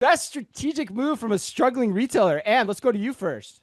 Best strategic move from a struggling retailer. And let's go to you first.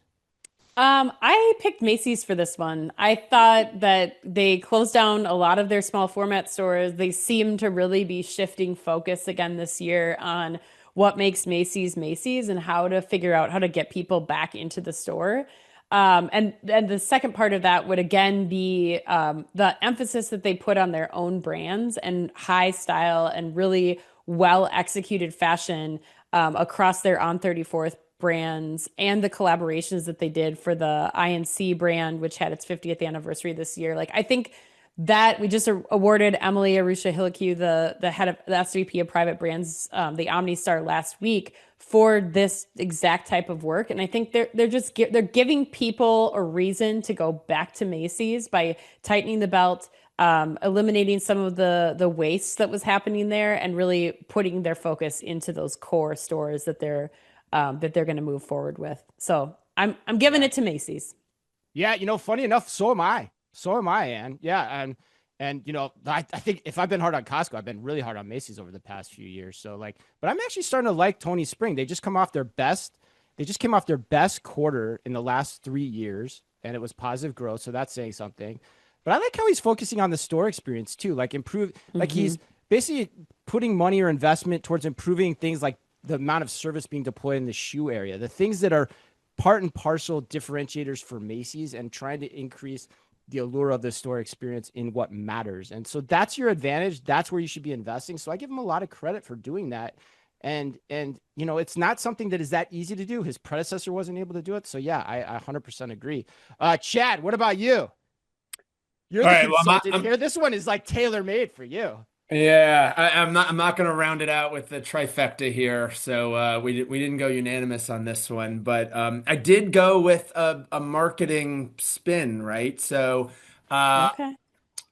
I picked Macy's for this one. I thought that they closed down a lot of their small format stores. They seem to really be shifting focus again this year on what makes Macy's Macy's and how to figure out how to get people back into the store. And the second part of that would again be the emphasis that they put on their own brands and high style and really well executed fashion across their On 34th brands and the collaborations that they did for the INC brand, which had its 50th anniversary this year. Like I think that we just awarded Emily Arusha Hillique, the head of the SVP of private brands, the Omni Star last week for this exact type of work. And I think they're giving people a reason to go back to Macy's by tightening the belt, eliminating some of the waste that was happening there, and really putting their focus into those core stores that they're going to move forward with. So I'm giving Yeah. it to Macy's. Yeah, funny enough, so am I. So am I, Ann. Yeah, and I think if I've been hard on Costco, I've been really hard on Macy's over the past few years. So like, but I'm actually starting to like Tony Spring. They just came off their best quarter in the last 3 years, and it was positive growth. So that's saying something. But I like how he's focusing on the store experience too, like Hmm. he's basically putting money or investment towards improving things like the amount of service being deployed in the shoe area, the things that are part and parcel differentiators for Macy's, and trying to increase the allure of the store experience in what matters. And so that's your advantage. That's where you should be investing. So I give him a lot of credit for doing that. And it's not something that is that easy to do. His predecessor wasn't able to do it. So yeah, I 100% agree. Chad, what about you? You're All the right. Well, consultant here. This one is like tailor made for you. I'm not going to round it out with the trifecta here. So we didn't go unanimous on this one, but I did go with a marketing spin, right? So uh, Okay.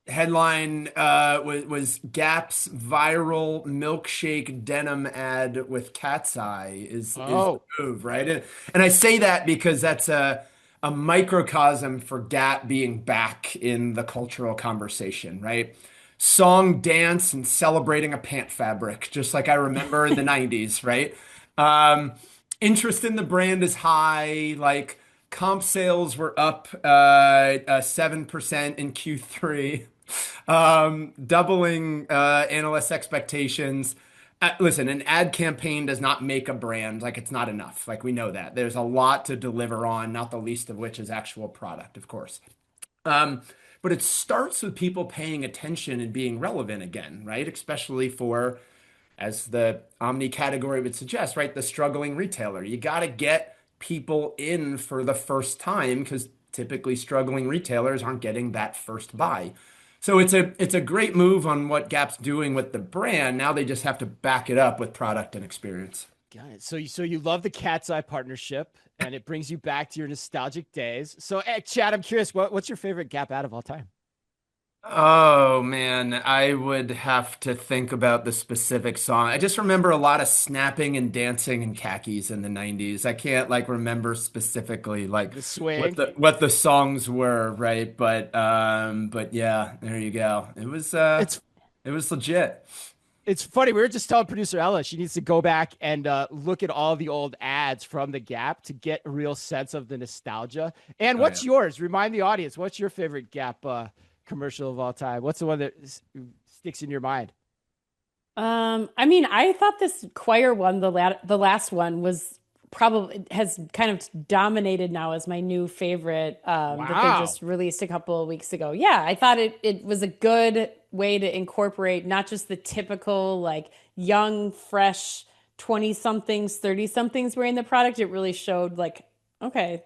headline was Gap's viral milkshake denim ad with KATSEYE is the Oh, move, right? And I say that because that's a microcosm for Gap being back in the cultural conversation, right? Song, dance, and celebrating a pant fabric, just like I remember in the 90s, right? Um, Interest in the brand is high. Like comp sales were up 7% in Q3, doubling analyst expectations. Listen, an ad campaign does not make a brand. Like it's not enough. Like we know that. There's a lot to deliver on, not the least of which is actual product, of course. Um, but it starts with people paying attention and being relevant again, right? Especially for, as the omni category would suggest, right? The struggling retailer. You got to get people in for the first time because typically struggling retailers aren't getting that first buy. So it's a great move on what Gap's doing with the brand. Now they just have to back it up with product and experience. got it. So you love the Cat's Eye partnership, and it brings you back to your nostalgic days. So, Chad, I'm curious, what's your favorite Gap ad of all time? Oh man, I would have to think about the specific song. I just remember a lot of snapping and dancing in khakis in the 90s. I can't like remember specifically like The what swing. the songs were, right? But yeah, there you go. It's It was legit. it's funny. We were just telling producer Ella she needs to go back and look at all the old ads from the Gap to get a real sense of the nostalgia. And Oh yeah. what's yours? Remind the audience. What's your favorite Gap commercial of all time? What's the one that sticks in your mind? I mean, I thought this choir one, the last one, was probably has kind of dominated now as my new favorite that they Wow. just released a couple of weeks ago. Yeah, I thought it was a good way to incorporate not just the typical like young, fresh 20 somethings, 30 somethings wearing the product. It really showed like, okay,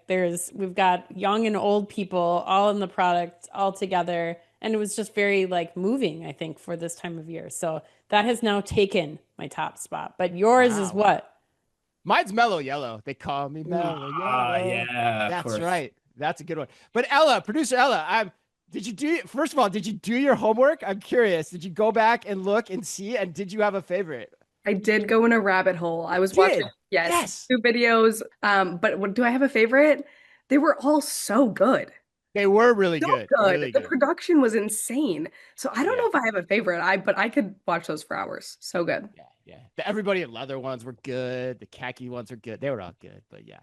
we've got young and old people all in the product all together. And it was just very like moving, I think, for this time of year. So that has now taken my top spot. But yours is Wow. what? Mine's Mellow Yellow. They call me Mellow Ah, Yellow. yeah, of That's course. right. That's a good one. But Ella, producer Ella, first of all, did you do your homework? I'm curious. Did you go back and look and see? And did you have a favorite? I did go in a rabbit hole. I You was watching, did. yes, Yes. two videos. But do I have a favorite? They were all so good. They were really So good. good. Really The good. production was insane. So I don't Yeah. know if I have a favorite. But I could watch those for hours. So good. Yeah. Yeah. Everybody in leather ones were good. The khaki ones were good. They were all good, but yeah.